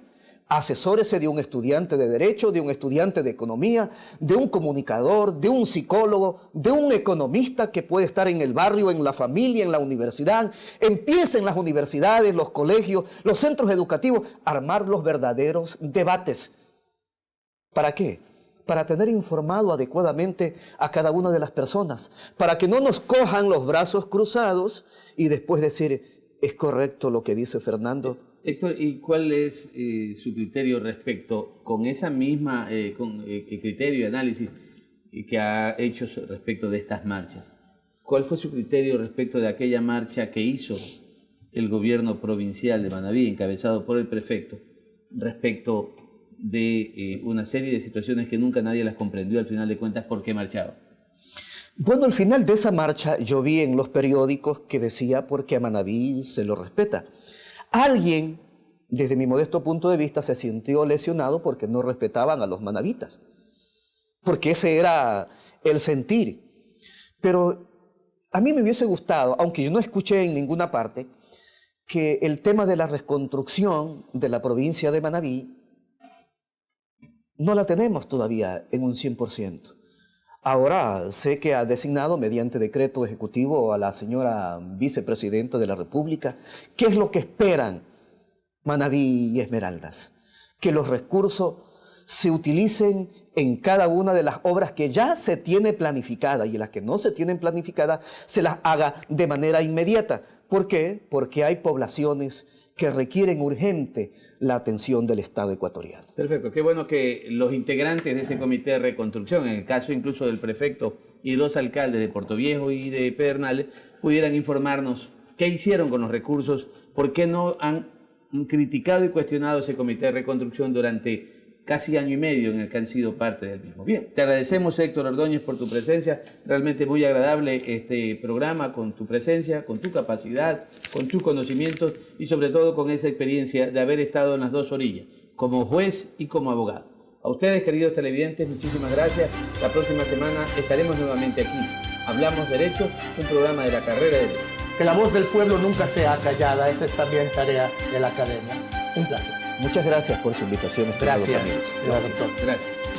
asesórese de un estudiante de Derecho, de un estudiante de Economía, de un comunicador, de un psicólogo, de un economista que puede estar en el barrio, en la familia, en la universidad. Empiecen las universidades, los colegios, los centros educativos a armar los verdaderos debates. ¿Para qué? Para tener informado adecuadamente a cada una de las personas, para que no nos cojan los brazos cruzados y después decir, ¿es correcto lo que dice Fernando? Héctor, ¿y cuál es su criterio respecto, con esa misma criterio y análisis que ha hecho respecto de estas marchas? ¿Cuál fue su criterio respecto de aquella marcha que hizo el gobierno provincial de Manabí, encabezado por el prefecto, respecto de una serie de situaciones que nunca nadie las comprendió al final de cuentas por qué marchaba? Bueno, al final de esa marcha yo vi en los periódicos que decía porque a Manabí se lo respeta. Alguien, desde mi modesto punto de vista, se sintió lesionado porque no respetaban a los manabitas, porque ese era el sentir. Pero a mí me hubiese gustado, aunque yo no escuché en ninguna parte, que el tema de la reconstrucción de la provincia de Manabí no la tenemos todavía en un 100%. Ahora sé que ha designado mediante decreto ejecutivo a la señora vicepresidenta de la República. ¿Qué es lo que esperan Manabí y Esmeraldas? Que los recursos se utilicen en cada una de las obras que ya se tiene planificada y las que no se tienen planificadas se las haga de manera inmediata. ¿Por qué? Porque hay poblaciones que requieren urgente la atención del Estado ecuatoriano. Perfecto, qué bueno que los integrantes de ese comité de reconstrucción, en el caso incluso del prefecto y los alcaldes de Portoviejo y de Pedernales, pudieran informarnos qué hicieron con los recursos, por qué no han criticado y cuestionado ese comité de reconstrucción durante casi año y medio en el que han sido parte del mismo. Bien, te agradecemos, Héctor Ordóñez, por tu presencia. Realmente muy agradable este programa, con tu presencia, con tu capacidad, con tus conocimientos y sobre todo con esa experiencia de haber estado en las dos orillas, como juez y como abogado. A ustedes, queridos televidentes, muchísimas gracias. La próxima semana estaremos nuevamente aquí. Hablamos Derecho, un programa de la carrera de Derecho. Que la voz del pueblo nunca sea callada, esa es también tarea de la academia. Un placer. Muchas gracias por su invitación, estimados Gracias, amigos. señor doctor. Gracias.